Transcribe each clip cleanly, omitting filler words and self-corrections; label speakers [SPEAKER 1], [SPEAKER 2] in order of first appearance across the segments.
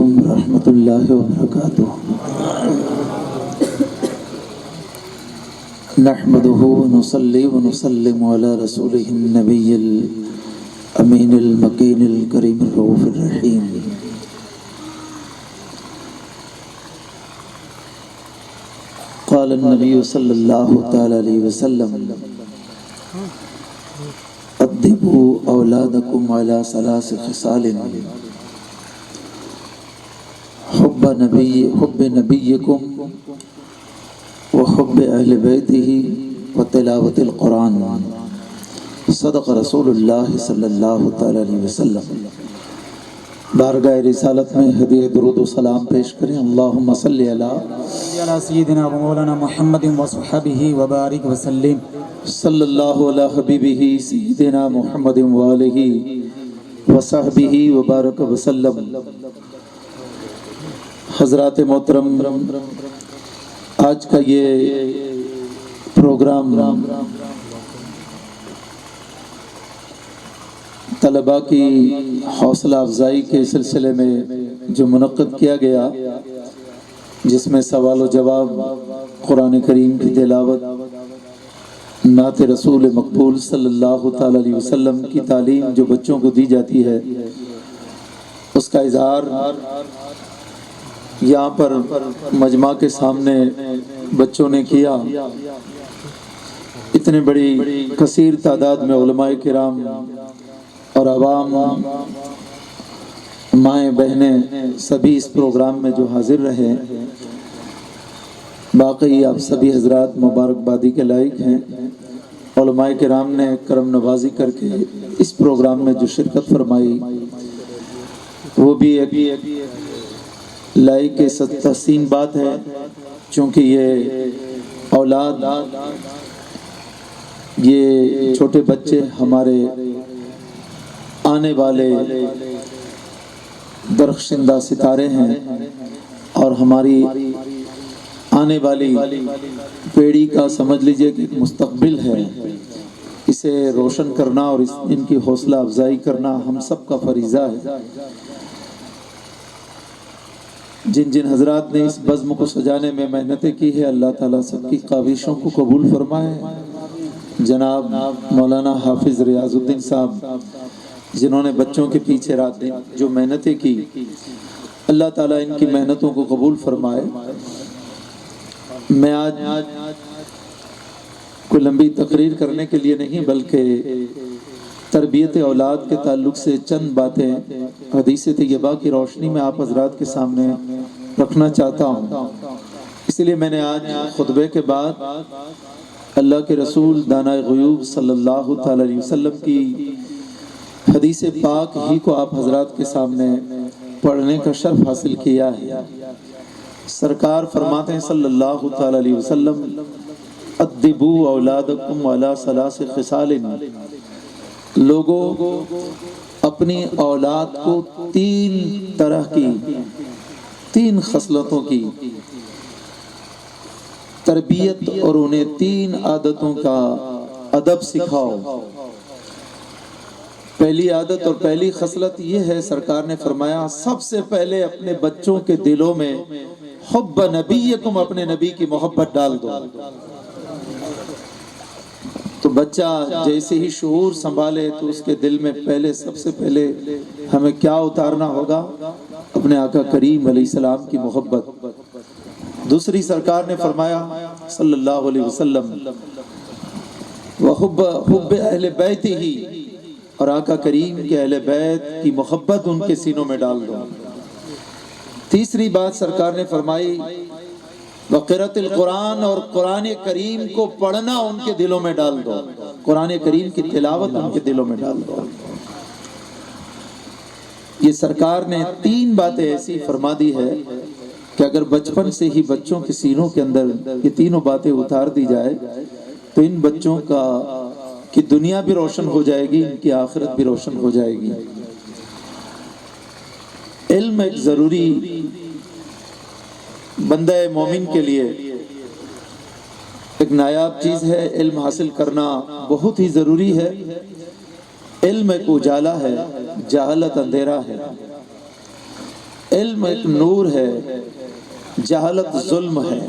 [SPEAKER 1] علیکم ورحمۃ اللہ وبرکاتہ۔ نحمده ونصلي ونسلم على رسوله النبي الأمين المكين الكريم الرؤوف الرحيم۔ قال النبي صلى الله تعالى عليه وسلم: أدبوا أولادكم على ثلاث خصال: حب نبيكم وحب اہل بیتہ وتلاوت القرآن۔ صدق رسول اللہ صلی اللہ تعالی علیہ وسلم۔ بارگاہ رسالت میں ہدیہ درود و سلام پیش کریں۔ اللہم صلی علی
[SPEAKER 2] سیدنا و مولانا محمد وصحبہ وبارک وسلم۔
[SPEAKER 1] صلی اللہ علی حبیبہ سیدنا محمد وآلہ وصحبہ وبارک وسلم۔ حضرات محترم، آج کا یہ پروگرام طلباء کی حوصلہ افزائی کے سلسلے میں جو منعقد کیا گیا، جس میں سوال و جواب، قرآن کریم کی تلاوت، نعت رسول مقبول صلی اللہ تعالی علیہ وسلم کی تعلیم جو بچوں کو دی جاتی ہے، اس کا اظہار یہاں پر مجمع کے سامنے بچوں نے کیا۔ اتنے بڑی کثیر تعداد میں علماء کرام اور عوام، مائیں بہنیں، سبھی اس پروگرام میں جو حاضر رہے، باقی آپ سبھی حضرات مبارکبادی کے لائق ہیں۔ علماء کرام نے کرم نوازی کر کے اس پروگرام میں جو شرکت فرمائی، وہ بھی ایک لائق تحسین بات ہے، چونکہ یہ اولاد، یہ چھوٹے بچے ہمارے آنے والے درخشندہ ستارے ہیں، اور ہماری آنے والی پیڑھی کا سمجھ لیجئے کہ ایک مستقبل ہے۔ اسے روشن کرنا اور ان کی حوصلہ افزائی کرنا ہم سب کا فریضہ ہے۔ جن جن حضرات نے اس بزم کو سجانے میں محنتیں کی ہے، اللہ تعالیٰ سب کی کاوشوں کو قبول فرمائے۔ جناب مولانا حافظ ریاض الدین صاحب، جنہوں نے بچوں کے پیچھے رات دن جو محنتیں کی، اللہ تعالیٰ ان کی محنتوں کو قبول فرمائے۔ میں آج کوئی لمبی تقریر کرنے کے لیے نہیں، بلکہ تربیت اولاد کے تعلق سے چند باتیں حدیث طیبہ کی روشنی میں آپ حضرات کے سامنے رکھنا چاہتا ہوں۔ اس لیے میں نے آج خطبے کے بعد اللہ کے رسول دانائے غیوب صلی اللہ تعالی علیہ وسلم کی حدیث پاک ہی کو آپ حضرات کے سامنے پڑھنے کا شرف حاصل کیا ہے۔ سرکار فرماتے ہیں صلی اللہ تعالی علیہ وسلم: ادبوا اولادکم علی ثلاث خصال۔ لوگوں، اپنی اولاد کو تین طرح کی، تین خصلتوں کی تربیت اور انہیں تین عادتوں کا ادب سکھاؤ۔ پہلی عادت اور پہلی خصلت یہ ہے، سرکار نے فرمایا سب سے پہلے اپنے بچوں کے دلوں میں حب نبیکم، اپنے نبی کی محبت ڈال دو۔ تو بچہ جیسے ہی شعور سنبھالے تو اس کے دل میں سب سے پہلے ہمیں کیا اتارنا ہوگا؟ اپنے آقا کریم علیہ السلام کی محبت۔ دوسری سرکار نے فرمایا صلی اللہ علیہ وسلم: وحب اہل بیتہ، اور آقا کریم کے اہل بیت کی محبت ان کے سینوں میں ڈال دو۔ تیسری بات سرکار نے فرمائی وقرۃ القرآن، اور قرآن کریم کو پڑھنا ان کے دلوں میں ڈال دو، قرآن کریم کی تلاوت ان کے دلوں میں ڈال دو۔ یہ سرکار نے تین باتیں ایسی فرما دی ہے کہ اگر بچپن سے ہی بچوں کے سینوں کے اندر یہ تینوں باتیں اتار دی جائے تو ان بچوں کی دنیا بھی روشن ہو جائے گی، ان کی آخرت بھی روشن ہو جائے گی۔ علم ایک ضروری بندہ مومن کے لیے ایک نایاب چیز ہے۔ علم حاصل کرنا بہت ہی ضروری ہے۔ علم ایک اجالا ہے، جہالت اندھیرا ہے۔ علم ایک نور ہے، جہالت ظلم ہے۔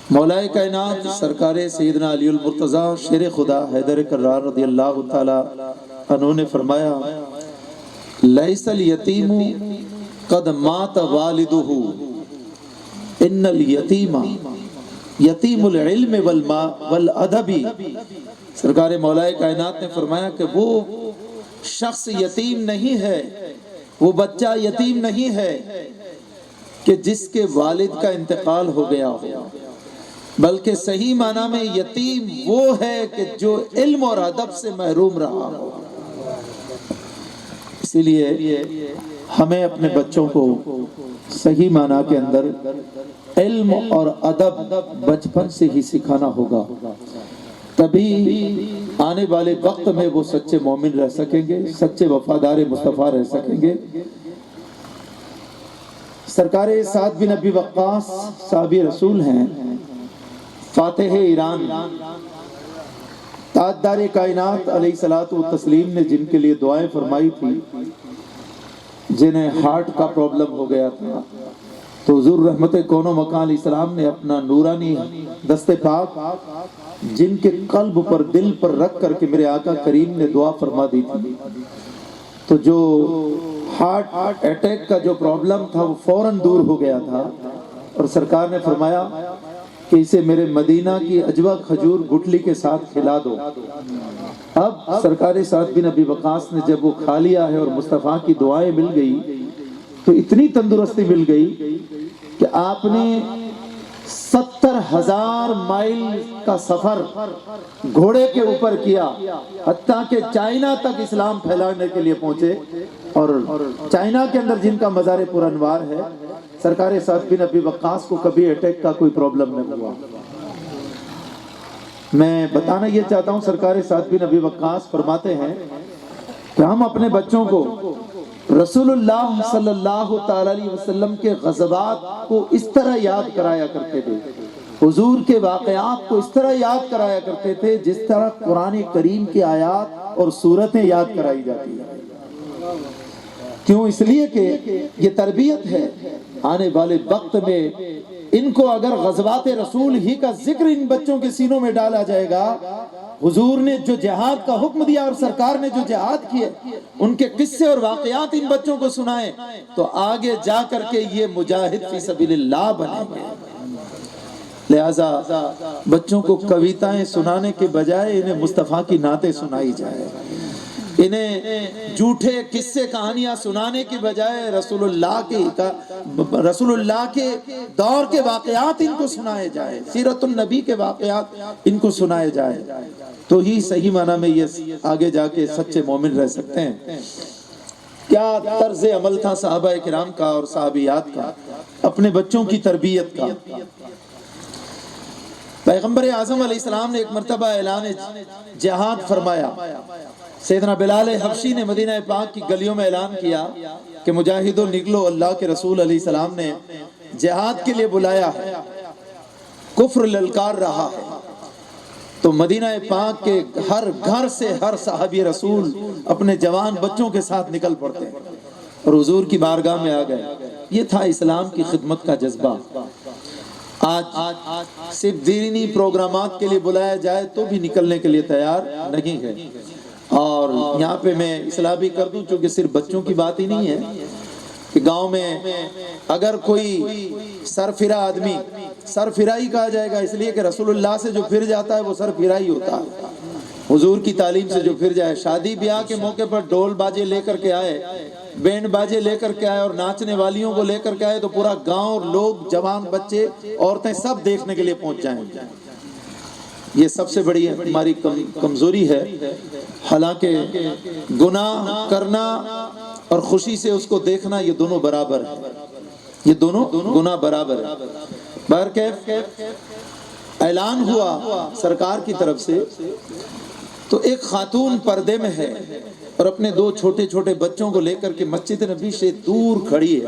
[SPEAKER 1] مولا کائنات سرکار سیدنا علی المرتضیٰ شیر خدا حیدر کرار رضی اللہ تعالی عنہ نے فرمایا، لیس الیتیم قد مات والدہ ان الیتیم یتیم العلم والادب۔ سرکار مولا کائنات نے فرمایا کہ وہ شخص یتیم نہیں ہے، وہ بچہ یتیم نہیں ہے کہ جس کے والد کا انتقال ہو گیا ہو، بلکہ صحیح معنی میں یتیم وہ ہے کہ جو علم اور ادب سے محروم رہا ہو۔ اسی لیے ہمیں اپنے بچوں کو صحیح معنی کے اندر علم اور ادب بچپن سے ہی سکھانا ہوگا، تبھی آنے والے وقت میں وہ سچے مومن رہ سکیں گے، سچے وفادار مصطفیٰ رہ سکیں گے۔ سرکار سعد بن ابی وقاص صحابی رسول ہیں، فاتح ایران، تاجدار کائنات علیہ الصلوۃ والتسلیم نے جن کے لیے دعائیں فرمائی تھی، جنہیں ہارٹ کا پرابلم ہو گیا تھا، تو حضور رحمت کون و مکان علیہ السلام نے اپنا نورانی دست پاک جن کے قلب پر دل پر رکھ کر کے میرے آقا کریم نے دعا فرما دی تھی، تو جو ہارٹ اٹیک کا جو پرابلم تھا وہ فوراً دور ہو گیا تھا، اور سرکار نے فرمایا کہ اسے میرے مدینہ کی عجوہ کھجور گٹلی کے ساتھ کھلا دو۔ اب سرکار سعد بن ابی وقاص نے جب وہ کھا لیا ہے اور مصطفیٰ کی دعائیں مل گئی تو اتنی تندرستی مل گئی کہ آپ نے 70,000 مائل کا سفر گھوڑے کے اوپر کیا، حتیٰ کہ چائنا تک اسلام پھیلانے کے لیے پہنچے، اور چائنا کے اندر جن کا مزار پر انوار ہے، سرکار سعد بن ابی وقاص کو کبھی اٹیک کا کوئی پرابلم نہیں ہوا۔ میں بتانا یہ چاہتا ہوں، سرکار سعد بن ابی وقاص فرماتے ہیں کہ ہم اپنے بچوں کو رسول اللہ صلی اللہ تعالی علیہ وسلم کے غزوات کو اس طرح یاد کرایا کرتے تھے، حضور کے واقعات کو اس طرح یاد کرایا کرتے تھے جس طرح قرآن کریم کی آیات اور سورتیں یاد کرائی جاتی ہیں۔ کیوں؟ اس لیے کہ یہ تربیت ہے۔ آنے والے وقت میں ان کو اگر غزوات رسول ہی کا ذکر ان بچوں کے سینوں میں ڈالا جائے گا، حضور نے جو جہاد کا حکم دیا اور سرکار نے جو جہاد کیے ان کے قصے اور واقعات ان بچوں کو سنائیں، تو آگے جا کر کے یہ مجاہد فی سبیل اللہ بنیں گے۔ لہٰذا بچوں کو کویتائیں سنانے کے بجائے انہیں مصطفیٰ کی نعتیں سنائی جائے، انہیں جھوٹے قصے کہانیاں سنانے کی بجائے رسول اللہ کے دور کے واقعات ان کو سنائے جائے، سیرت النبی کے واقعات ان کو سنائے جائے، تو ہی صحیح معنی میں یہ آگے جا کے سچے مومن رہ سکتے ہیں۔ کیا طرز عمل تھا صحابہ کرام کا اور صحابیات کا اپنے بچوں کی تربیت کا۔ پیغمبر اعظم علیہ السلام نے ایک مرتبہ اعلان جہاد فرمایا۔ سیدنا بلال حبشی نے مدینہ پاک کی گلیوں میں اعلان کیا کہ مجاہدوں نکلو، اللہ کے رسول علیہ السلام نے جہاد کے لیے بلایا ہے، کفر للکار رہا ہے۔ تو مدینہ پاک کے ہر گھر سے ہر صحابی رسول اپنے جوان بچوں کے ساتھ نکل پڑتے اور حضور کی بارگاہ میں آ گئے۔ یہ تھا اسلام کی خدمت کا جذبہ۔ آج صرف دینی پروگرامات کے لیے بلایا جائے تو بھی نکلنے کے لیے تیار نہیں ہے۔ اور یہاں پہ میں اصلاح بھی کر دوں، چونکہ صرف بچوں کی بات ہی نہیں ہے کہ گاؤں میں اگر کوئی سرفرا آدمی، سرفرا ہی کہا جائے گا اس لیے کہ رسول اللہ سے جو پھر جاتا ہے وہ سرفرا ہی ہوتا ہے، حضور کی تعلیم سے جو پھر جائے، شادی بیاہ کے موقع پر ڈھول باجے لے کر کے آئے، بینڈ باجے لے کر کے آئے اور ناچنے والیوں کو لے کر کے آئے، تو پورا گاؤں اور لوگ، جوان بچے، عورتیں سب دیکھنے کے لیے پہنچ جائیں۔ یہ سب سے بڑی ہماری کمزوری ہے۔ حالانکہ گناہ کرنا اور خوشی سے اس کو دیکھنا یہ دونوں برابر ہے، یہ دونوں گناہ برابر ہے۔ بہرکیف اعلان ہوا سرکار کی طرف سے، تو ایک خاتون پردے میں ہے اور اپنے دو چھوٹے چھوٹے بچوں کو لے کر کے مسجد نبی سے دور کھڑی ہے،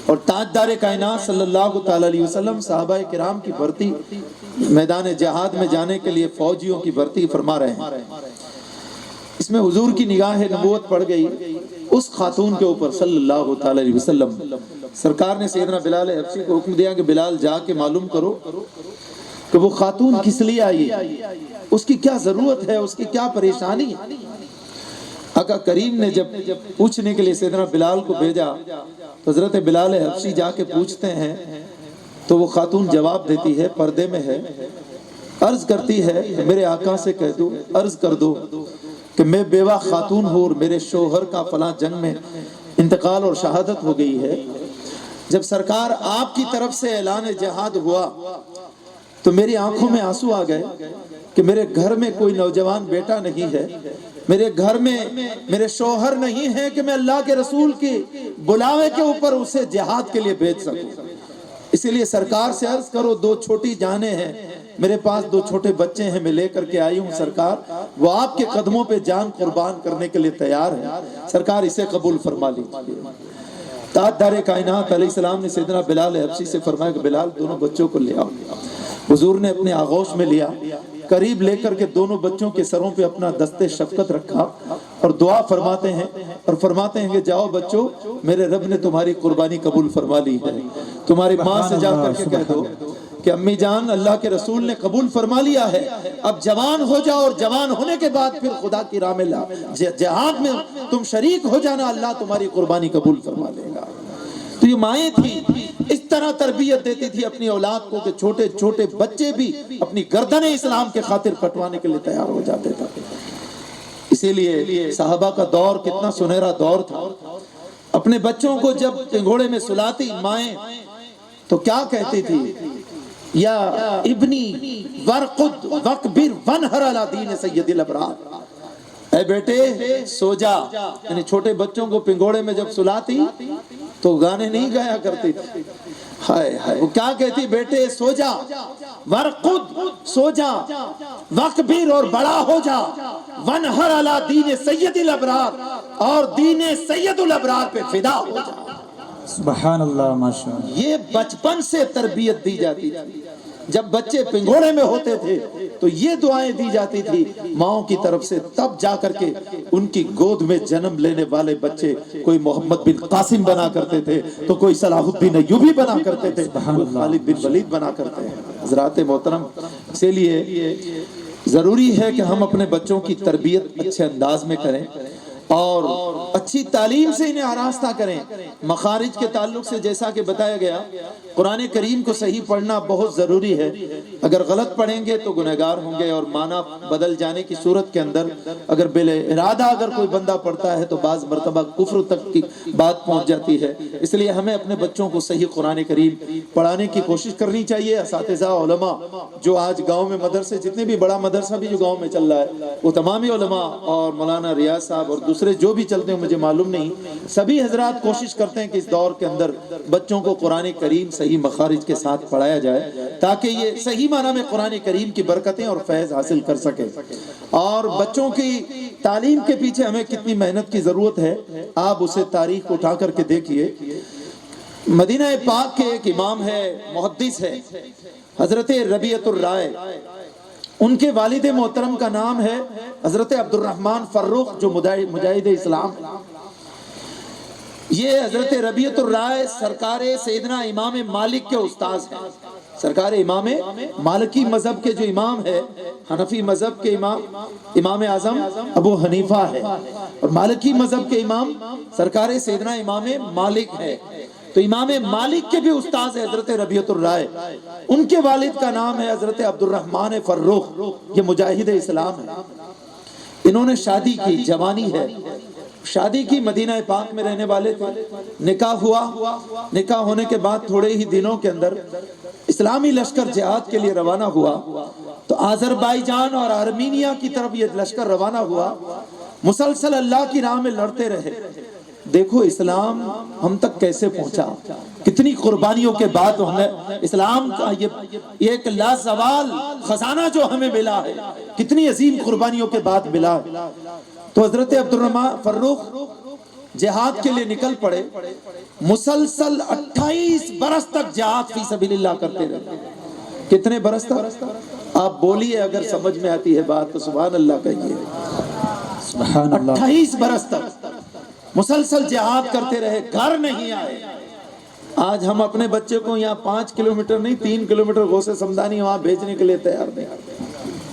[SPEAKER 1] اور تاجدار کائنات صلی اللہ تعالی علیہ وسلم صحابہ کرام کی بھرتی، میدان جہاد میں جانے کے لیے فوجیوں کی بھرتی فرما رہے ہیں۔ اس میں حضور کی نگاہ نبوت پڑ گئی اس خاتون کے اوپر صلی اللہ تعالی علیہ وسلم سرکار نے سیدنا بلال حبشی کو حکم دیا کہ بلال جا کے معلوم کرو کہ وہ خاتون کس لیے آئی ہے، اس کی کیا ضرورت ہے، اس کی کیا پریشانی ہے۔ آقا کریم نے جب پوچھنے کے لیے سیدنا بلال کو بھیجا تو حضرت بلال حبشی جا کے پوچھتے ہیں تو وہ خاتون جواب دیتی ہے، پردے میں ہے، عرض کرتی ہے میرے آقا سے کہہ دو، عرض کر دو کہ میں بیوہ خاتون ہوں اور میرے شوہر کا فلاں جنگ میں انتقال اور شہادت ہو گئی ہے۔ جب سرکار آپ کی طرف سے اعلان جہاد ہوا تو میری آنکھوں میں آنسو آ گئے کہ میرے گھر میں کوئی نوجوان بیٹا نہیں ہے، میرے گھر میں میرے شوہر نہیں ہے کہ میں اللہ کے رسول کی بلاوے کے اوپر اسے جہاد کے لیے بھیج سکوں۔ اسی لیے سرکار سے عرض کرو، دو چھوٹی جانیں ہیں، میرے پاس دو چھوٹے بچے ہیں، میں لے کر کے آئی ہوں سرکار، وہ آپ کے قدموں پہ جان قربان کرنے کے لیے تیار ہے، سرکار اسے قبول فرما لیجیے۔ تاجدار کائنات علیہ السلام نے سیدنا بلال حبشی سے فرمایا کہ بلال دونوں بچوں کو لے آؤ۔ حضور نے اپنے آغوش میں لیا، قریب لے کر کے دونوں بچوں کے سروں پہ اپنا دست شفقت رکھا اور دعا فرماتے ہیں اور فرماتے ہیں کہ جاؤ بچوں، میرے رب نے تمہاری قربانی قبول فرما لی ہے۔ تمہاری ماں سے جا کر کے کہہ دو کہ امی جان اللہ کے رسول نے قبول فرما لیا ہے، اب جوان ہو جاؤ اور جوان ہونے کے بعد پھر خدا کی راہ میں جہاد میں تم شریک ہو جانا، اللہ تمہاری قربانی قبول فرما لے گا۔ تو یہ مائیں تھی، اس طرح تربیت دیتی تھی اپنی اولاد کو کہ چھوٹے چھوٹے بچے بھی اپنی گردنیں اسلام کے خاطر کٹوانے کے لیے تیار ہو جاتے تھے۔ اسی لیے صحابہ کا دور کتنا سنہرا دور تھا۔ اپنے بچوں کو جب پنگھوڑے میں سلاتی مائیں تو کیا کہتی تھی؟ یا ابنی ورقد وقبر ونہر علی دین سید الابرار، اے بیٹے سو جا۔ یعنی چھوٹے بچوں کو پنگھوڑے میں جب سلاتی تو گانے نہیں گایا کرتی تھی، ہائے ہائے، وہ کیا کہتی؟ بیٹے سو جا، ورقد سو جا، وقبر اور بڑا ہو جا، ونہر علی دین سید الابرار اور دین سید الابرار پہ فدا ہو جا۔
[SPEAKER 2] سبحان اللہ، ماشاءاللہ۔
[SPEAKER 1] یہ بچپن سے تربیت دی جاتی تھی۔ جب بچے پنگھوڑے میں ہوتے تھے تو یہ دعائیں دی جاتی تھی ماؤں کی طرف سے، تب جا کر کے ان کی گود میں جنم لینے والے بچے کوئی محمد بن قاسم بنا کرتے تھے تو کوئی صلاح الدین ایوبی بنا کرتے تھے، کوئی خالد بن ولید بنا کرتے ہیں۔ حضرات محترم، اسی لیے ضروری ہے کہ ہم اپنے بچوں کی تربیت اچھے انداز میں کریں اور اچھی تعلیم سے انہیں آراستہ کریں۔ مخارج کے تعلق سے جیسا کہ بتایا گیا، قرآن کریم کو صحیح پڑھنا بہت ضروری ہے۔ اگر غلط پڑھیں گے تو گنہگار ہوں گے، اور معنی بدل جانے کی صورت کے اندر اگر بلا ارادہ اگر کوئی بندہ پڑھتا ہے تو بعض مرتبہ کفر تک کی بات پہنچ جاتی ہے۔ اس لیے ہمیں اپنے بچوں کو صحیح قرآن کریم پڑھانے کی کوشش کرنی چاہیے۔ اساتذہ علماء جو آج گاؤں میں مدرسے، جتنے بھی بڑا مدرسہ بھی جو گاؤں میں چل رہا ہے، وہ تمامی علماء اور مولانا ریاض صاحب اور دوسرے جو بھی چلتے ہیں مجھے معلوم نہیں، سبھی حضرات کوشش کرتے ہیں کہ اس دور کے اندر بچوں کو قرآن کریم صحیح مخارج کے ساتھ پڑھایا جائے تاکہ یہ صحیح معنی میں قرآن کریم کی برکتیں اور فیض حاصل کر سکے۔ اور بچوں کی تعلیم کے پیچھے ہمیں کتنی محنت کی ضرورت ہے، آپ اسے تاریخ اٹھا کر کے دیکھیے۔ مدینہ پاک کے ایک امام ہے، محدث ہے، حضرت ربیعۃ الرائے، ان کے والد محترم کا نام ہے حضرت عبد الرحمن فروخ جو مجاہد اسلام۔ یہ حضرت ربیعۃ الرائے سرکار سیدنا امام مالک کے استاذ ہیں۔ سرکار امام مالکی مذہب کے جو امام ہے، حنفی مذہب کے امام اعظم ابو حنیفہ ہے، اور مالکی مذہب کے امام سرکار سیدنا امام مالک ہے۔ تو امام مالک کے بھی استاذ ہے حضرت ربیعۃ الرائے، ان کے والد کا نام ہے حضرت عبد الرحمن فروخ، یہ مجاہد اسلام ہے۔ انہوں نے شادی کی، جوانی ہے، شادی کی، مدینہ پاک میں رہنے والے تھے، نکاح ہوا، نکاح ہونے کے بعد تھوڑے ہی دنوں کے اندر اسلامی لشکر جہاد کے لیے روانہ ہوا۔ تو آذربائیجان اور آرمینیا کی طرف یہ لشکر روانہ ہوا، مسلسل اللہ کی راہ میں لڑتے رہے۔ دیکھو اسلام ہم تک کیسے پہنچا، کتنی قربانیوں کے بعد ہمیں اسلام کا یہ ایک لازوال خزانہ جو ہمیں ملا ہے، کتنی عظیم قربانیوں کے بعد ملا ہے۔ تو حضرت عبد الرحمن فروخ جہاد کے لیے نکل پڑے، مسلسل 28 برس تک جہاد فی سبیل اللہ کرتے رہے۔ کتنے برس تک؟ آپ بولیے اگر سمجھ میں آتی ہے بات تو سبحان اللہ کہیے۔
[SPEAKER 2] سبحان اللہ۔
[SPEAKER 1] 28 برس تک مسلسل جہاد کرتے رہے، گھر نہیں آئے۔ آج ہم اپنے بچے کو یہاں 5 کلومیٹر نہیں 3 کلومیٹر غوث سمدانی وہاں بھیجنے کے لیے تیار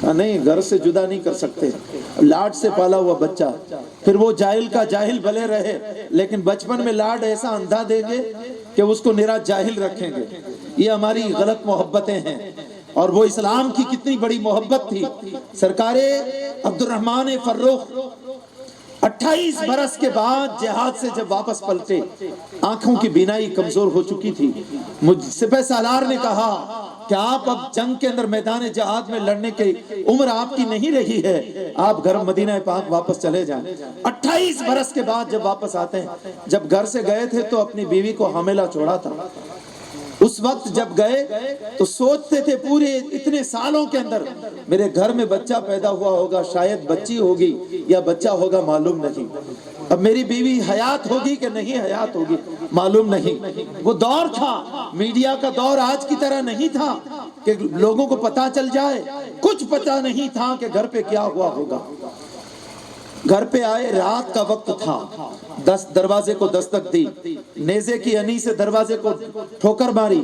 [SPEAKER 1] نہیں، گھر سے جدا نہیں کر سکتے۔ لاڈ سے پالا ہوا بچہ، پھر وہ جاہل کا جاہل بھلے رہے لیکن بچپن میں لاڈ ایسا اندھا دیں گے کہ اس کو نرا جاہل رکھیں گے۔ یہ ہماری غلط محبتیں ہیں، اور وہ اسلام کی کتنی بڑی محبت تھی۔ سرکار عبد الرحمن فروخ 28 برس کے بعد جہاد سے جب واپس پلٹے، آنکھوں کی بینائی کمزور ہو چکی تھی۔ مجھ سپہ سالار نے کہا کہ آپ اب جنگ کے اندر میدان جہاد میں لڑنے کی عمر آپ کی نہیں رہی ہے، آپ گھر مدینہ پاک واپس چلے جائیں۔ 28 برس کے بعد جب واپس آتے ہیں، جب گھر سے گئے تھے تو اپنی بیوی کو حاملہ چھوڑا تھا۔ اس وقت جب گئے تو سوچتے تھے پورے اتنے سالوں کے اندر میرے گھر میں بچہ پیدا ہوا ہوگا، شاید بچی ہوگی یا بچہ ہوگا، معلوم نہیں۔ اب میری بیوی حیات ہوگی کہ نہیں حیات ہوگی، معلوم نہیں۔ وہ دور تھا، میڈیا کا دور آج کی طرح نہیں تھا کہ لوگوں کو پتا چل جائے، کچھ پتا نہیں تھا کہ گھر پہ کیا ہوا ہوگا۔ گھر پہ آئے، رات کا وقت تھا، دروازے کو دستک دی، نیزے کی انی سے دروازے کو ٹھوکر ماری۔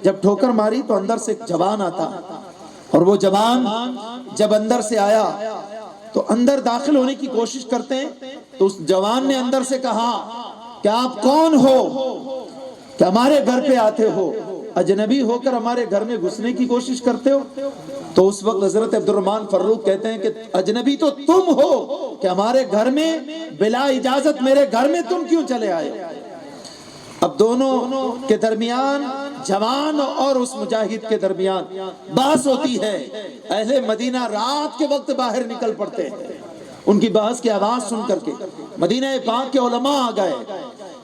[SPEAKER 1] جب ٹھوکر ماری تو اندر سے ایک جوان آتا، اور وہ جوان جب اندر سے آیا تو اندر داخل ہونے کی کوشش کرتے ہیں تو اس جوان نے اندر سے کہا کہ آپ کون ہو کہ ہمارے گھر پہ آتے ہو، اجنبی ہو کر ہمارے گھر میں گھسنے کی کوشش کرتے ہو؟ تو اس وقت حضرت عبد الرحمن فروخ کہتے ہیں کہ اجنبی تو تم ہو کہ ہمارے گھر میں بلا اجازت میرے گھر میں تم کیوں چلے آئے؟ اب دونوں کے درمیان، جوان اور اس مجاہد کے درمیان بحث ہوتی ہے۔ اہل مدینہ رات کے وقت باہر نکل پڑتے ہیں، ان کی بحث کی آواز سن کر کے مدینہ پاک کے علماء آ گئے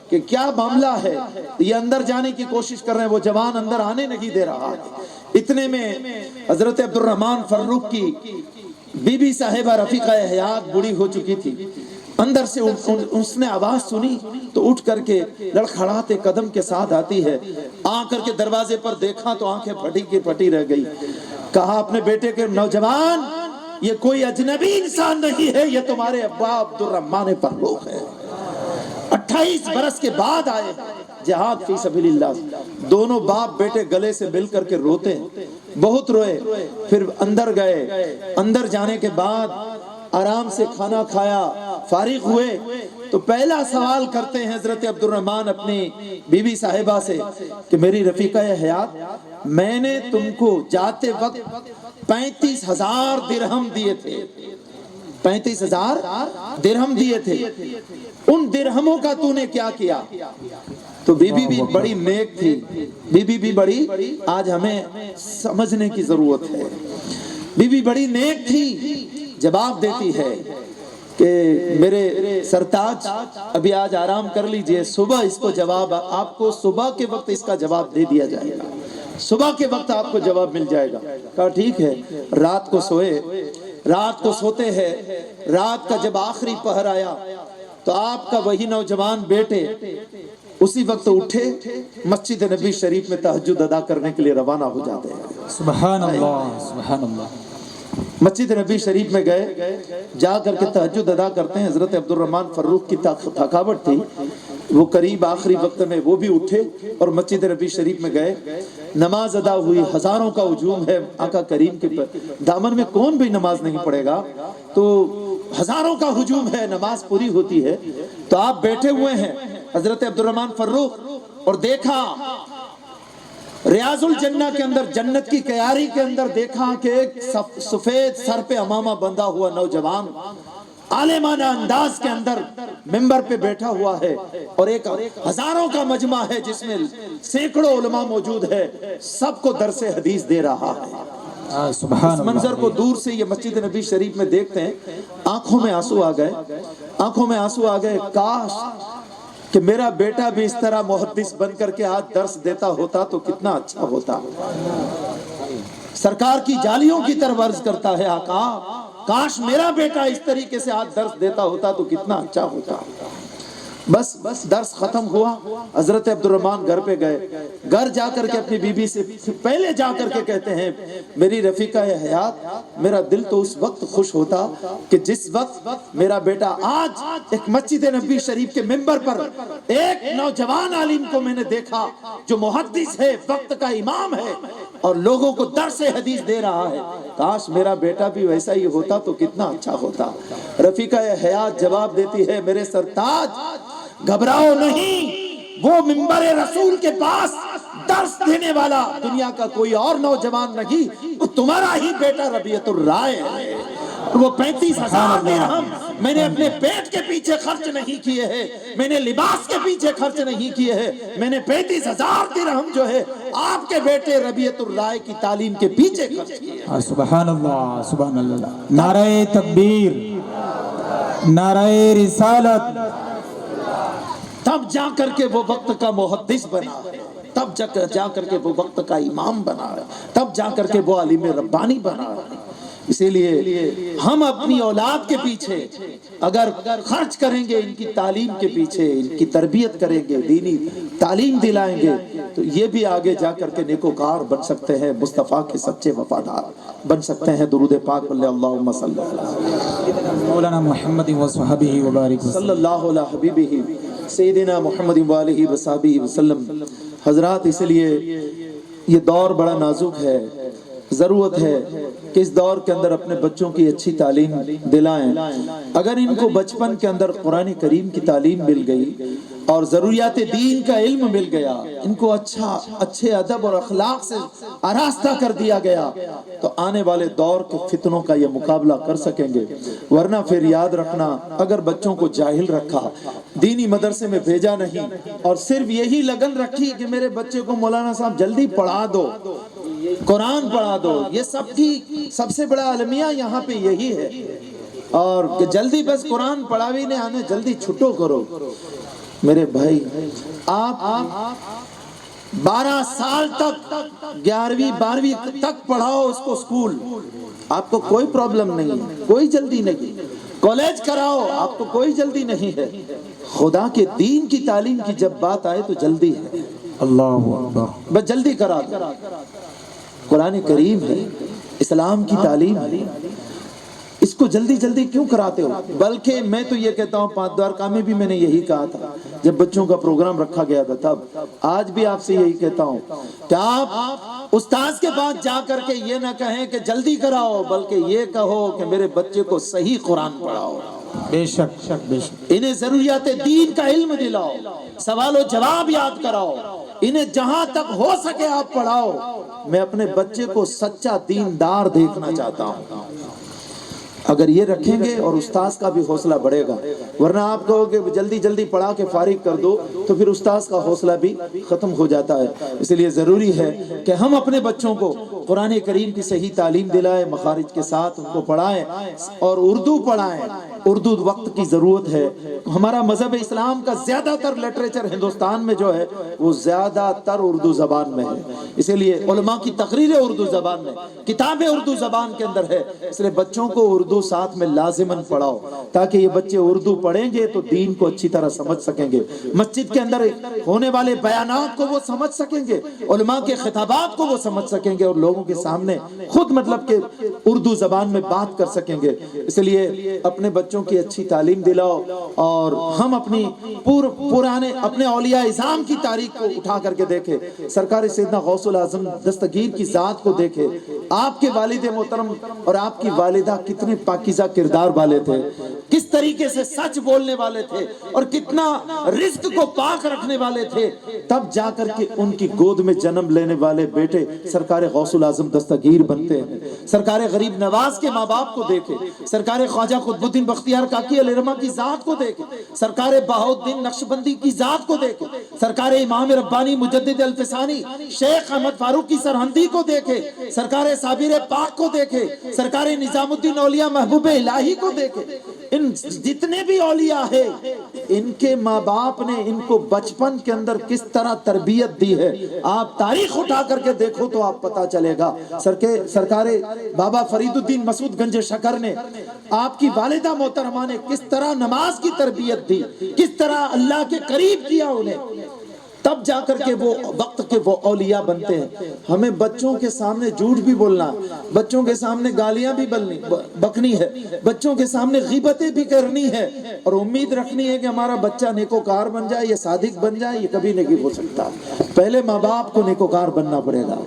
[SPEAKER 1] کہ کیا معاملہ ہے، یہ اندر جانے کی کوشش کر رہے ہیں، وہ جوان اندر آنے نہیں دے رہا۔ اتنے میں حضرت عبد الرحمن فروخ کی بی بی صاحبہ رفیقہ حیات بوڑھی ہو چکی تھی، اندر سے اس نے آواز سنی تو اٹھ کر کے لڑکھڑاتے قدم کے ساتھ آتی ہے، آ کر کے دروازے پر دیکھا تو آنکھیں پھٹی کی پھٹی رہ گئی۔ کہا اپنے بیٹے کے، نوجوان یہ کوئی اجنبی انسان نہیں ہے، یہ تمہارے ابا عبد الرحمن فروخ ہے۔ 28 برس کے بعد آئے جہاد فی سبیل اللہ۔ دونوں باپ بیٹے گلے سے مل کر کے روتے ہیں، بہت روئے۔ پھر اندر گئے، اندر جانے کے بعد آرام سے کھانا کھایا، فارغ ہوئے تو پہلا سوال کرتے ہیں حضرت عبد الرحمن اپنی بی بی صاحبہ سے کہ میری رفیقہ حیات، میں نے تم کو جاتے وقت 35,000 درہم دیے تھے، 35,000 درہم دیے تھے، ان درہموں کا تو نے کیا کیا؟ تو بی بی بھی بڑی نیک تھی، بی بی بھی بڑی، آج ہمیں سمجھنے کی ضرورت ہے، بی بی بڑی نیک تھی، جواب دیتی ہے کہ میرے سرتاج ابھی آج آرام کر لیجئے، صبح اس کو جواب، آپ کو صبح کے وقت اس کا جواب دے دیا جائے گا، صبح کے وقت آپ کو جواب مل جائے گا۔ کہا ٹھیک ہے۔ رات کو سوئے، رات کو سوتے ہیں، رات کا جب آخری پہر آیا تو آپ کا وہی نوجوان بیٹے اسی وقت اٹھے، مسجد نبی شریف میں تہجد ادا کرنے کے لیے روانہ ہو جاتے ہیں۔
[SPEAKER 2] سبحان اللہ، سبحان اللہ۔
[SPEAKER 1] مسجد نبی شریف میں گئے، جا کر کے تہجد ادا کرتے ہیں۔ حضرت عبد الرحمن فروخ کی تھکاوٹ تھی، وہ قریب آخری وقت میں وہ بھی اٹھے اور مسجد نبی شریف میں گئے، نماز ادا ہوئی، ہزاروں کا ہجوم ہے آقا کریم کے دامن میں، کون بھی نماز نہیں پڑھے گا، تو ہزاروں کا ہجوم ہے، نماز پوری ہوتی ہے تو آپ بیٹھے ہوئے ہیں حضرت عبد الرحمن فروخ، اور دیکھا ریاض الجنہ کے اندر، جنت کی کیاری کے اندر دیکھا کہ ایک سفید سر پہ امامہ بندھا ہوا نوجوان عالمانہ انداز کے اندر ممبر پہ بیٹھا ہوا ہے، اور ایک ہزاروں کا مجمع ہے جس میں سینکڑوں علماء موجود ہے، سب کو درس حدیث دے رہا ہے۔ اس منظر کو دور سے یہ مسجد نبی شریف میں دیکھتے ہیں، آنکھوں میں آنسو آ گئے، آنکھوں میں آنسو آ گئے، کاش کہ میرا بیٹا بھی اس طرح محدث بن کر کے آج درس دیتا ہوتا تو کتنا اچھا ہوتا۔ سرکار کی جالیوں کی طرف عرض کرتا ہے، آقا کاش میرا بیٹا اس طریقے سے آج درس دیتا ہوتا تو کتنا اچھا ہوتا۔ بس درس ختم ہوا، حضرت عبد الرحمن گھر پہ گئے، گھر جا کر کے اپنی بیوی سے پہلے جا کر کے کہتے ہیں میری رفیقہ حیات میرا دل تو اس وقت خوش ہوتا کہ جس وقت میرا بیٹا آج ایک مسجد نبی شریف کے ممبر پر ایک نوجوان عالم کو میں نے دیکھا جو محدث ہے، وقت کا امام ہے اور لوگوں کو درس حدیث دے رہا ہے، کاش میرا بیٹا بھی ویسا ہی ہوتا تو کتنا اچھا ہوتا۔ رفیقہ حیات جواب دیتی ہے میرے سرتاج گھبراؤ نہیں، وہ ممبر رسول کے پاس درس دینے والا دنیا کا کوئی اور نوجوان نہیں، وہ تمہارا ہی بیٹا ربیعۃ الرائے ہے۔ وہ 35,000 درہم میں نے اپنے پیٹ کے پیچھے خرچ نہیں کیے ہیں، میں نے لباس کے پیچھے خرچ نہیں کیے ہیں، میں نے 35,000 درہم جو ہے آپ کے بیٹے ربیعۃ الرائے کی تعلیم کے پیچھے خرچ کیے ہیں۔
[SPEAKER 2] سبحان اللہ سبحان اللہ، نعرہ تکبیر، نعرہ رسالت۔
[SPEAKER 1] تب جا کر کے وہ وقت کا محدث بنا ہے، تب جا کر کے وہ وقت کا امام بنا ہے، تب جا کر کے وہ عالم ربانی بنا ہے۔ اسی لیے ہم اپنی اولاد کے پیچھے اگر خرچ کریں گے، ان کی تعلیم کے پیچھے ان کی تربیت کریں گے، دینی تعلیم دلائیں گے، تو یہ بھی آگے جا کر کے نیکوکار بن سکتے ہیں، مصطفیٰ کے سچے وفادار بن سکتے ہیں۔ درود پاک پڑھ لیں، اللہم صلی اللہ
[SPEAKER 2] مولانا محمد وصحبہ وبارک
[SPEAKER 1] صلی اللہ علیہ حبیبہ سیدنا محمد وآلہ وصحبہ وسلم۔ حضرات، اس لیے یہ دور بڑا نازک ہے، ضرورت ہے کہ اس دور کے اندر اپنے بچوں کی اچھی تعلیم دلائیں۔ اگر ان کو بچپن کے اندر قرآن کریم کی تعلیم مل گئی اور ضروریات دین کا علم مل گیا، ان کو اچھے ادب اور اخلاق سے آراستہ کر دیا گیا، تو آنے والے دور کے فتنوں کا یہ مقابلہ کر سکیں گے۔ ورنہ پھر یاد رکھنا، اگر بچوں کو جاہل رکھا، دینی مدرسے میں بھیجا نہیں اور صرف یہی لگن رکھی کہ میرے بچے کو مولانا صاحب جلدی پڑھا دو، قرآن پڑھا دو، یہ سب سے بڑا المیہ یہاں پہ یہی ہے، اور کہ جلدی بس قرآن پڑھاوی نے آنے جلدی چھٹو کرو۔ میرے بھائی، آپ 12 سال تک 11ویں 12ویں تک پڑھاؤ اس کو اسکول، آپ کو کوئی پرابلم نہیں ہے، کوئی جلدی نہیں۔ کالج کراؤ، آپ کو کوئی جلدی نہیں ہے۔ خدا کے دین کی تعلیم کی جب بات آئے تو جلدی ہے،
[SPEAKER 2] اللہ اکبر،
[SPEAKER 1] بس جلدی کرا دو۔ قرآن کریم ہے، اسلام کی تعلیم ہے، اس کو جلدی جلدی کیوں کراتے ہو؟ بلکہ میں تو یہ کہتا ہوں، پانچ دوارکا میں بھی میں نے یہی کہا تھا جب بچوں کا پروگرام رکھا گیا تھا، تب آج بھی آپ سے یہی کہتا ہوں کہ آپ استاذ کے پاس جا کر کے یہ نہ کہیں کہ جلدی کراؤ، بلکہ یہ کہو کہ میرے بچے کو صحیح قرآن پڑھاؤ،
[SPEAKER 2] بے شک بے شک،
[SPEAKER 1] انہیں ضروریات دین کا علم دلاؤ، سوال و جواب یاد کراؤ، انہیں جہاں تک ہو سکے آپ پڑھاؤ۔ میں اپنے بچے کو سچا دیندار دیکھنا چاہتا ہوں۔ اگر یہ رکھیں گے اور استاذ کا بھی حوصلہ بڑھے گا، ورنہ آپ کہو کہ جلدی جلدی پڑھا کے فارغ کر دو تو پھر استاذ کا حوصلہ بھی ختم ہو جاتا ہے۔ اس لیے ضروری ہے کہ ہم اپنے بچوں کو قرآن کریم کی صحیح تعلیم دلائیں، مخارج کے ساتھ ان کو پڑھائیں اور اردو پڑھائیں۔ اردو وقت کی ضرورت ہے۔ ہمارا مذہب اسلام کا زیادہ تر لٹریچر ہندوستان میں جو ہے وہ زیادہ تر اردو زبان میں ہے، اسی لیے علماء کی تقریریں اردو زبان میں، کتابیں اردو زبان کے اندر ہے۔ اس لیے بچوں کو اردو ساتھ میں لازماً پڑھاؤ، تاکہ یہ بچے اردو پڑھیں گے تو دین کو اچھی طرح سمجھ سکیں گے، مسجد کے اندر ہونے والے بیانات کو وہ سمجھ سکیں گے، علماء کے خطابات کو وہ سمجھ سکیں گے اور لوگوں کے سامنے خود مطلب کہ اردو زبان میں بات کر سکیں گے۔ اس لیے اپنے بچوں کی اچھی تعلیم دلاؤ، اور ہم اپنی پرانے اپنے اولیاء اعظام کی تاریخ کو اٹھا کر کے دیکھیں، سرکار سیدنا غوث العظم دستگیر کی ذات کو دیکھیں، آپ کے والد محترم اور آپ کی والدہ کتنے پاکیزہ کردار والے تھے، کس طریقے سے سچ بولنے والے تھے اور کتنا رزق کو پاک رکھنے والے تھے، تب جا کر کے ان کی گود میں جنم لینے والے بیٹے سرکار غوث العظم دستگیر بنتے ہیں۔ سرکار غریب نواز کے ماں باپ کو دیکھیں، سرکار خواجہ قطب الدین بختیار کاکی علیہ رحمہ کی ذات کو دیکھیں، سرکار بہاؤالدین نقشبندی کی ذات کو دیکھیں، سرکار امام ربانی مجدد الفسانی شیخ احمد فاروق کی سرہندی کو دیکھیں، سرکار صابر پاک کو دیکھیں، سرکار نظام الدین اولیاء محبوب الہی کو دیکھیں۔ ان جتنے بھی اولیاء ہیں، ان کے ماں باپ نے ان کو بچپن کے اندر کس طرح تربیت دی ہے، آپ تاریخ اٹھا کر کے دیکھو تو آپ پتا چلے گا۔ سرکار بابا فرید الدین مسعود گنج شکر نے، آپ کی والدہ محترمہ نے کس طرح نماز کی تربیت دی، کس طرح اللہ کے قریب کیا انہیں۔ تب جا کر کے وہ وقت کے وہ اولیاء بنتے ہیں۔ ہمیں بچوں کے سامنے جھوٹ بھی بولنا، بچوں کے سامنے گالیاں بھی بکنی ہے، بچوں کے سامنے غیبتیں بھی کرنی ہے، اور امید رکھنی ہے کہ ہمارا بچہ نیکوکار بن جائے یا صادق بن جائے، یہ کبھی نہیں ہو سکتا۔ پہلے ماں باپ کو نیکوکار بننا پڑے گا،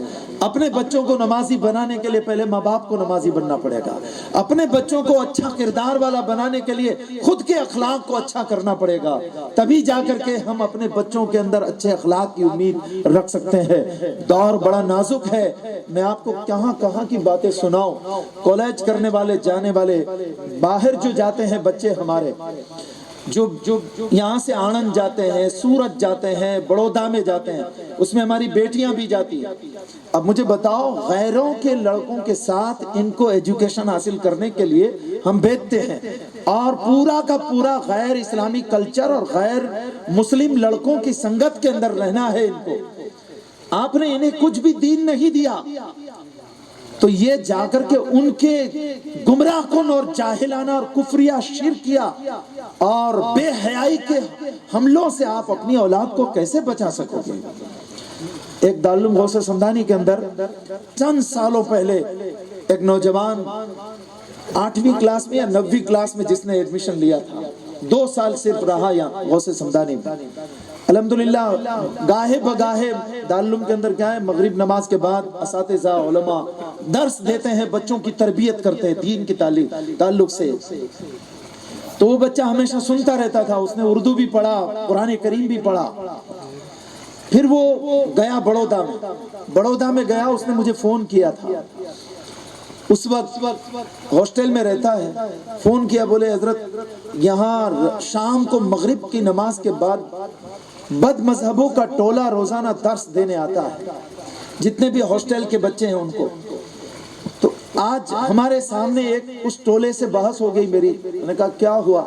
[SPEAKER 1] اپنے بچوں کو نمازی بنانے کے لیے پہلے ماں باپ کو نمازی بننا پڑے گا، اپنے بچوں کو اچھا کردار والا بنانے کے لیے خود کے اخلاق کو اچھا کرنا پڑے گا، تبھی جا کر کے ہم اپنے بچوں کے اندر اچھے اخلاق کی امید رکھ سکتے ہیں۔ دور بڑا نازک ہے، میں آپ کو کہاں کی باتیں سناؤں۔ کالج کرنے والے، جانے والے، باہر جو جاتے ہیں بچے ہمارے، جو یہاں سے آنند جاتے ہیں، سورت جاتے ہیں، بڑودہ میں جاتے ہیں، اس میں ہماری بیٹیاں بھی جاتی ہیں۔ اب مجھے بتاؤ، غیروں کے لڑکوں کے ساتھ ان کو ایجوکیشن حاصل کرنے کے لیے ہم بھیجتے ہیں، اور پورا کا پورا غیر اسلامی کلچر اور غیر مسلم لڑکوں کی سنگت کے اندر رہنا ہے ان کو۔ آپ نے انہیں کچھ بھی دین نہیں دیا، تو یہ جا کر کے ان کے گمراہ کن اور جاہلانہ اور کفریہ شرکیہ اور بے حیائی کے حملوں سے آپ اپنی اولاد کو کیسے بچا سکو گے؟ ایک دارالعلوم غوث سمدانی کے اندر چند سالوں پہلے ایک نوجوان 8ویں کلاس میں یا 9ویں کلاس میں جس نے ایڈمیشن لیا تھا، 2 سال صرف رہا یہاں غوث سمدانی میں۔ الحمدللہ گاہے بگاہے دارالعلوم کے اندر کیا ہے، مغرب نماز کے بعد اساتذہ علماء درس دیتے ہیں، بچوں کی تربیت کرتے ہیں دین کی تعلق سے۔ تو وہ بچہ ہمیشہ سنتا رہتا تھا، اس نے اردو بھی پڑھا، قرآن کریم بھی پڑھا۔ پھر وہ گیا بڑودہ میں گیا، اس نے مجھے فون کیا تھا، اس وقت ہاسٹل میں رہتا ہے، فون کیا، بولے حضرت یہاں شام کو مغرب کی نماز کے بعد بد مذہبوں کا ٹولہ روزانہ درس دینے آتا ہے، جتنے بھی ہاسٹل کے بچے ہیں ان کو۔ تو آج ہمارے سامنے ایک اس ٹولے سے بحث ہو گئی میری، میں نے کہا کیا ہوا؟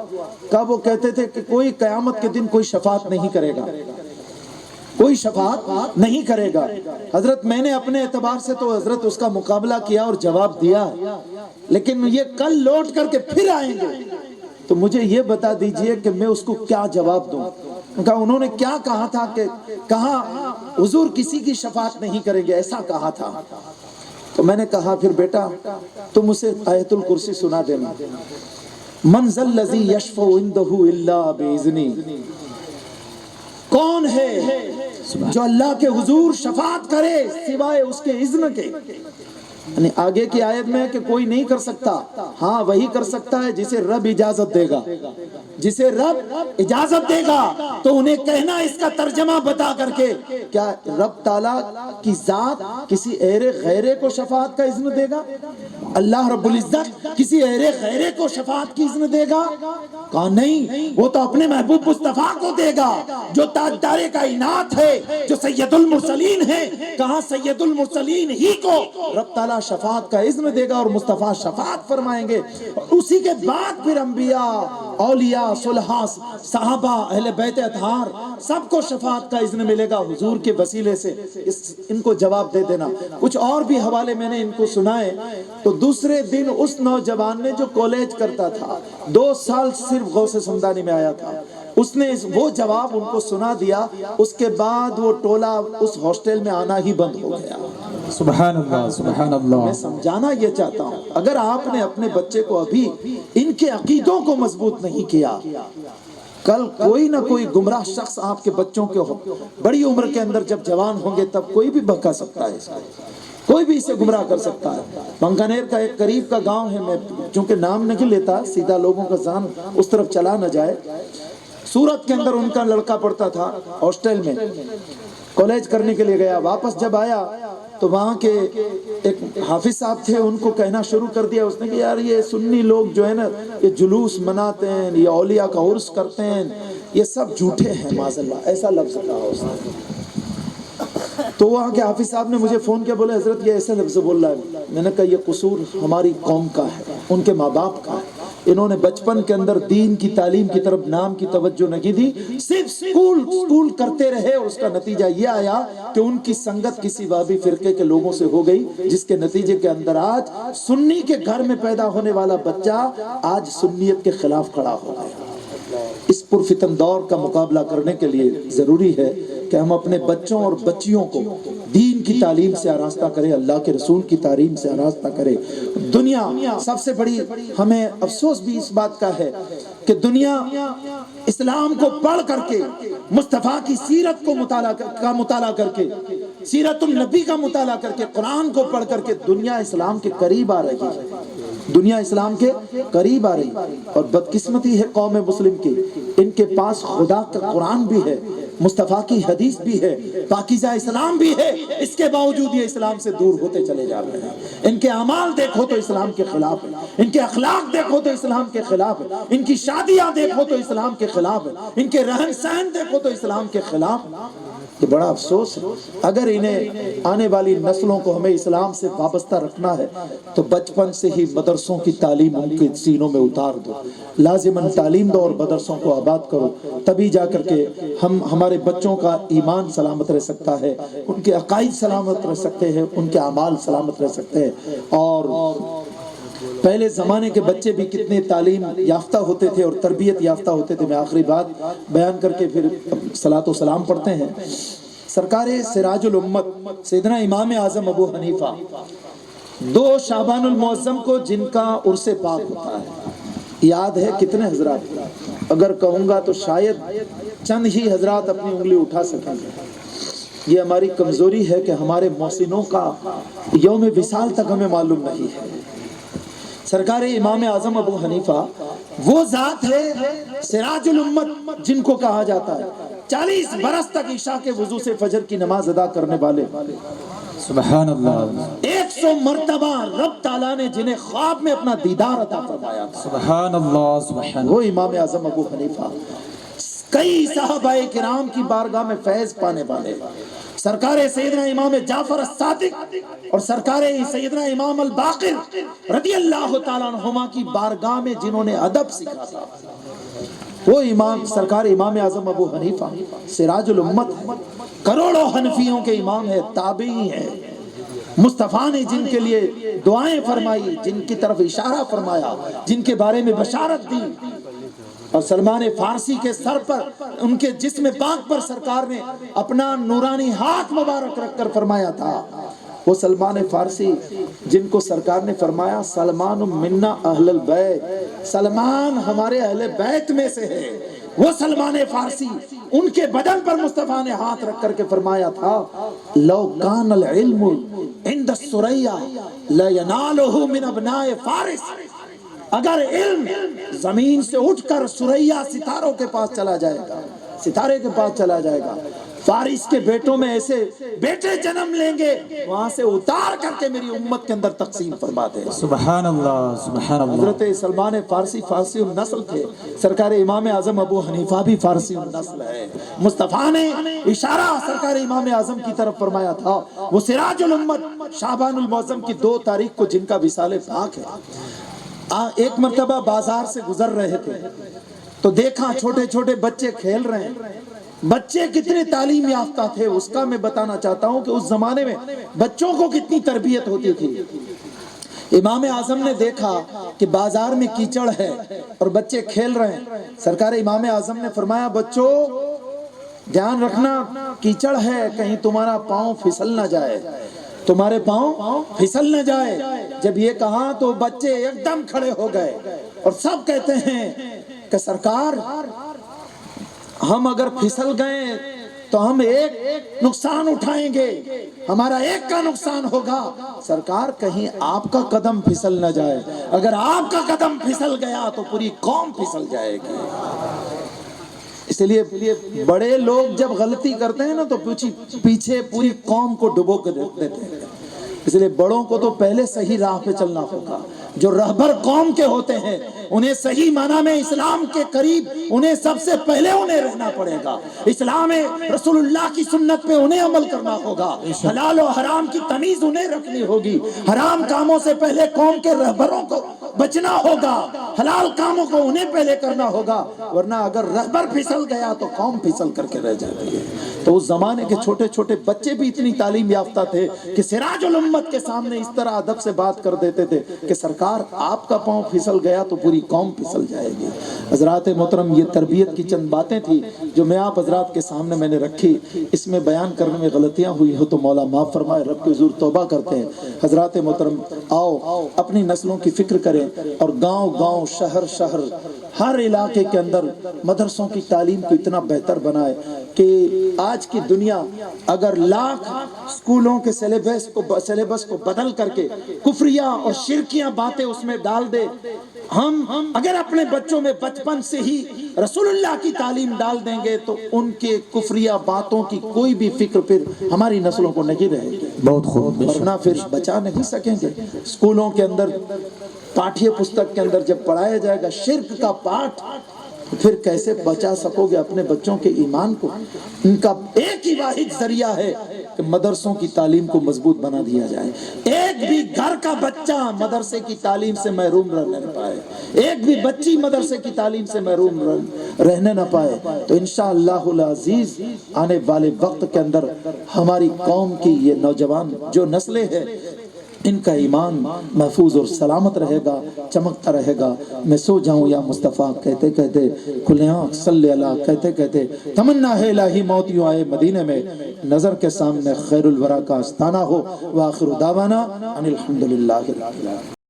[SPEAKER 1] کہا وہ کہتے تھے کہ کوئی قیامت کے دن کوئی شفاعت نہیں کرے گا، کوئی شفاعت نہیں کرے گا۔ حضرت میں نے اپنے اعتبار سے تو حضرت اس کا مقابلہ کیا اور جواب دیا، لیکن یہ کل لوٹ کر کے پھر آئیں گے، تو مجھے یہ بتا دیجئے کہ میں اس کو کیا جواب دوں۔ کہا انہوں نے کیا کہا تھا کہ کہا حضور کسی کی شفاعت نہیں کریں گے، ایسا کہا تھا۔ تو میں نے کہا پھر بیٹا تم اسے آیت الکرسی سنا دینا، من ذا الذی یشفع عنده الا باذنہ، کون ہے جو اللہ کے حضور شفاعت کرے سوائے اس کے اذن کے؟ یعنی آگے کی آیت میں ہے کہ کوئی نہیں کر سکتا، ہاں وہی کر سکتا ہے جسے رب اجازت دے گا، جسے رب اجازت دے گا۔ تو انہیں کہنا اس کا ترجمہ بتا کر کے، کیا رب تعالیٰ کی ذات کسی ایرے غیرے کو شفاعت کا اذن دے گا؟ اللہ رب العزت کسی ایرے غیرے کو شفاعت کی اذن دے گا؟ کہا نہیں، وہ تو اپنے محبوب مصطفیٰ کو دے گا جو تاجدار کائنات ہے، جو سید المرسلین ہے۔ کہاں سید المرسلین ہی کو رب تعالیٰ شفاعت کا اذن دے گا اور مصطفیٰ شفاعت فرمائیں گے، اسی کے بعد پھر انبیاء، اولیاء، صلحاء، صحابہ، اہل بیت اطہار سب کو شفاعت کا اذن ملے گا حضور کے وسیلے سے۔ ان کو جواب دے دینا۔ کچھ اور بھی حوالے میں نے ان کو سنائے۔ تو دوسرے دن اس نوجوان نے جو کالج کرتا تھا، 2 سال صرف غوث سمدانی میں آیا تھا، اس نے وہ جواب ان کو سنا دیا، اس کے بعد وہ ٹولہ اس ہاسٹل میں آنا ہی بند ہو گیا۔
[SPEAKER 2] سبحان اللہ، سبحان اللہ۔
[SPEAKER 1] میں سمجھانا یہ چاہتا ہوں، اگر آپ نے اپنے بچے کو ابھی ان کے عقیدوں کو مضبوط نہیں کیا، کل کوئی نہ کوئی گمراہ شخص آپ کے بچوں کے بڑی عمر کے اندر جب جوان ہوں گے تب کوئی بھی بہکا سکتا ہے اس کو، کوئی بھی اسے گمراہ کر سکتا ہے۔ بنکانیر کا ایک قریب کا گاؤں ہے، میں چونکہ نام نہیں لیتا سیدھا لوگوں کا ذہن اس طرف چلا نہ جائے، سورت کے اندر ان کا لڑکا پڑھتا تھا، ہاسٹل میں کالج کرنے کے لیے گیا، واپس جب آیا تو وہاں کے ایک حافظ صاحب تھے، ان کو کہنا شروع کر دیا اس نے کہ یار یہ سنی لوگ جو ہے نا، یہ جلوس مناتے ہیں، یہ اولیاء کا عرس کرتے ہیں، یہ سب جھوٹے ہیں معاذ اللہ، ایسا لفظ کہا اس نے۔ تو وہاں کے حافظ صاحب نے مجھے فون کیا، بولے حضرت یہ ایسا لفظ بول رہا ہے۔ میں نے کہا یہ قصور ہماری قوم کا ہے، ان کے ماں باپ کا ہے، انہوں نے بچپن کے اندر دین کی تعلیم کی طرف نام کی توجہ نہیں دی، صرف سکول کرتے رہے، اور اس کا نتیجہ یہ آیا کہ ان کی سنگت کسی وہابی فرقے کے لوگوں سے ہو گئی، جس کے نتیجے کے اندر آج سنی کے گھر میں پیدا ہونے والا بچہ آج سنیت کے خلاف کھڑا ہو گیا۔ اس اس پرفتن دور کا مقابلہ کرنے کے لیے ضروری ہے کہ ہم اپنے بچوں اور بچیوں کو دین کی تعلیم سے آراستہ کریں، اللہ کے رسول کی تعلیم سے آراستہ کریں۔ دنیا سب سے بڑی ہمیں افسوس بھی اس بات کا ہے کہ دنیا اسلام کو پڑھ کر کے، مصطفیٰ کی سیرت کو مطالعہ کر کے، سیرت النبی کا مطالعہ کر کے، قرآن کو پڑھ کر کے دنیا اسلام کے قریب آ رہی ہے، دنیا اسلام کے قریب آ رہی ہے۔ اور بدقسمتی ہے قوم مسلم کی، ان کے پاس خدا کا قرآن بھی ہے، مصطفیٰ کی حدیث بھی ہے، پاکیزہ اسلام بھی ہے، اس کے باوجود یہ اسلام سے دور ہوتے چلے جا رہے ہیں۔ ان کے اعمال دیکھو تو اسلام کے خلاف ہے، ان کے اخلاق دیکھو تو اسلام کے خلاف ہے، ان کی شادیاں دیکھو تو اسلام کے خلاف ہے، ان کے رہن سہن دیکھو تو اسلام کے خلاف ہے۔ یہ بڑا افسوس ہے۔ اگر انہیں آنے والی نسلوں کو ہمیں اسلام سے وابستہ رکھنا ہے تو بچپن سے ہی مدرسوں کی تعلیم ان کے سینوں میں اتار دو، لازماً تعلیم دو اور مدرسوں کو آباد کرو، تبھی جا کر کے ہمارے بچوں کا ایمان سلامت رہ سکتا ہے، ان کے عقائد سلامت رہ سکتے ہیں، ان کے اعمال سلامت رہ سکتے ہیں۔ اور پہلے زمانے کے بچے بھی کتنے تعلیم یافتہ ہوتے تھے اور تربیت یافتہ ہوتے تھے۔ میں آخری بات بیان کر کے پھر صلاۃ و سلام پڑھتے ہیں۔ سرکار سراج الامت سیدنا امام اعظم ابو حنیفہ 2 شعبان المعظم کو جن کا عرس پاک ہوتا ہے، یاد ہے کتنے حضرات؟ اگر کہوں گا تو شاید چند ہی حضرات اپنی انگلی اٹھا سکیں گے۔ یہ ہماری کمزوری ہے کہ ہمارے محسنوں کا یوم وصال تک ہمیں معلوم نہیں ہے۔ سرکار امام اعظم ابو حنیفہ وہ ذات ہے سراج الامت جن کو کہا جاتا ہے، 40 برس تک عشاء کے وضو سے فجر کی نماز ادا کرنے والے،
[SPEAKER 2] سبحان اللہ،
[SPEAKER 1] 100 مرتبہ رب تعالیٰ نے جنہیں خواب میں اپنا دیدار عطا فرمایا تھا،
[SPEAKER 2] سبحان اللہ، سبحان
[SPEAKER 1] وہ امام اعظم ابو حنیفہ۔ کئی صحابہ کرام کی بارگاہ میں فیض پانے والے، سرکار سیدنا امام جعفر الصادق اور سرکار سیدنا امام الباقر رضی اللہ تعالیٰ عنہما کی بارگاہ میں جنہوں نے ادب سیکھا تھا، وہ امام سرکار امام اعظم ابو حنیفہ سراج الامت ہے، کروڑوں حنفیوں کے امام ہے، تابعی ہے۔ مصطفیٰ نے جن کے لیے دعائیں فرمائی، جن کی طرف اشارہ فرمایا، جن کے بارے میں بشارت دی، اور سلمان فارسی کے سر پر، ان کے جسم پاک پر سرکار نے اپنا نورانی ہاتھ مبارک رکھ کر فرمایا تھا، وہ سلمان فارسی جن کو سرکار نے فرمایا سلمان منا اہل البیت، سلمان ہمارے اہل بیت میں سے ہے، وہ سلمان فارسی، ان کے بدن پر مصطفیٰ نے ہاتھ رکھ کر کے فرمایا تھا لو کان العلم عند الثریا لینالہ من ابناء فارس، اگر علم زمین سے اٹھ کر ثریا ستاروں کے پاس چلا جائے گا، ستارے کے پاس چلا جائے گا، فارس کے بیٹوں میں ایسے بیٹے جنم لیں گے وہاں سے اتار کر کے میری امت کے اندر تقسیم فرما دے۔
[SPEAKER 2] سبحان اللہ، سبحان اللہ۔
[SPEAKER 1] حضرت سلمان فارسی فارسی النسل تھے، سرکار امام اعظم ابو حنیفہ بھی فارسی النسل ہے۔ مصطفیٰ نے اشارہ سرکار امام اعظم کی طرف فرمایا تھا، وہ سراج الامت شعبان المعظم کی 2 تاریخ کو جن کا وصال پاک ہے۔ ایک مرتبہ بازار سے گزر رہے تھے تو دیکھا چھوٹے چھوٹے بچے کھیل رہے ہیں، بچے کتنے تعلیم یافتہ تھے اس کا میں بتانا چاہتا ہوں کہ اس زمانے میں بچوں کو کتنی تربیت ہوتی تھی۔ امام اعظم نے دیکھا کہ بازار میں کیچڑ ہے اور بچے کھیل رہے ہیں، سرکار امام اعظم نے فرمایا بچوں دھیان رکھنا، کیچڑ ہے، کہیں تمہارا پاؤں پھسل نہ جائے، تمہارے پاؤں پھسل نہ جائے۔ جب یہ کہا تو بچے ایک دم کھڑے ہو گئے اور سب کہتے ہیں کہ سرکار ہم اگر پھسل گئے تو ہم ایک نقصان اٹھائیں گے، ہمارا ایک کا نقصان ہوگا، سرکار کہیں آپ کا قدم پھسل نہ جائے، اگر آپ کا قدم پھسل گیا تو پوری قوم پھسل جائے گی۔ اس لیے بڑے لوگ جب غلطی کرتے ہیں نا تو پیچھے پوری قوم کو ڈبو کر رکھ دیتے ہیں، اس لیے بڑوں کو تو پہلے صحیح راہ پہ چلنا ہوگا۔ جو رہبر قوم کے ہوتے ہیں انہیں صحیح معنی میں اسلام کے قریب انہیں سب سے پہلے انہیں رہنا پڑے گا، اسلام رسول اللہ کی سنت پہ انہیں عمل کرنا ہوگا، حلال و حرام کی تمیز انہیں رکھنی ہوگی، حرام کاموں سے پہلے قوم کے رہبروں کو بچنا ہوگا، حلال کاموں کو انہیں پہلے کرنا ہوگا، ورنہ اگر رہبر پھسل گیا تو قوم پھسل کر کے رہ جاتی ہے۔ تو اس زمانے کے چھوٹے چھوٹے بچے بھی اتنی تعلیم یافتہ تھے کہ سراج الامت کے سامنے اس طرح ادب سے بات کر دیتے تھے کہ سرکار کار آپ کا پاؤں پھسل گیا تو پوری قوم پھسل جائے گی۔ حضرات محترم، یہ تربیت کی چند باتیں تھی جو میں آپ حضرات کے سامنے میں نے رکھی۔ اس میں بیان کرنے میں غلطیاں ہوئی ہو تو مولا معاف فرمائے، رب کے حضور توبہ کرتے ہیں۔ حضرات محترم، آؤ اپنی نسلوں کی فکر کریں اور گاؤں گاؤں، شہر شہر، ہر علاقے کے اندر مدرسوں کی تعلیم کو اتنا بہتر بنائے کہ آج کی دنیا اگر لاکھ اسکولوں کے سلیبس کو بدل کر کے کفریہ اور شرکیاں باتیں اس میں ڈال دے، ہم اگر اپنے بچوں میں بچپن سے ہی رسول اللہ کی تعلیم ڈال دیں گے تو ان کے کفریہ باتوں کی کوئی بھی فکر پھر ہماری نسلوں کو نہیں رہے گی،
[SPEAKER 2] بہت خوب،
[SPEAKER 1] ورنہ پھر بچا نہیں سکیں گے۔ اسکولوں کے اندر پاٹھیہ پستک کے اندر جب پڑھایا جائے گا شرک کا پاٹھ، پھر کیسے بچا سکو گے اپنے بچوں کے ایمان کو؟ ان کا ایک ہی واحد ذریعہ ہے کہ مدرسوں کی تعلیم کو مضبوط بنا دیا جائے۔ ایک بھی گھر کا بچہ مدرسے کی تعلیم سے محروم رہنے نہ پائے، ایک بھی بچی مدرسے کی تعلیم سے محروم رہنے نہ پائے، تو انشاءاللہ العزیز آنے والے وقت کے اندر ہماری قوم کی یہ نوجوان جو نسلیں ہیں ان کا ایمان محفوظ اور سلامت رہے گا، چمکتا رہے گا۔ میں سو جاؤں یا مصطفیٰ کہتے کہتے، کھلے آنکھ صلی اللہ کہتے کہتے، تمنا ہے الہی موت یوں آئے مدینے میں، نظر کے سامنے خیر الورا کا آستانہ ہو۔ وآخر دعوانا ان الحمدللہ رب العالمین۔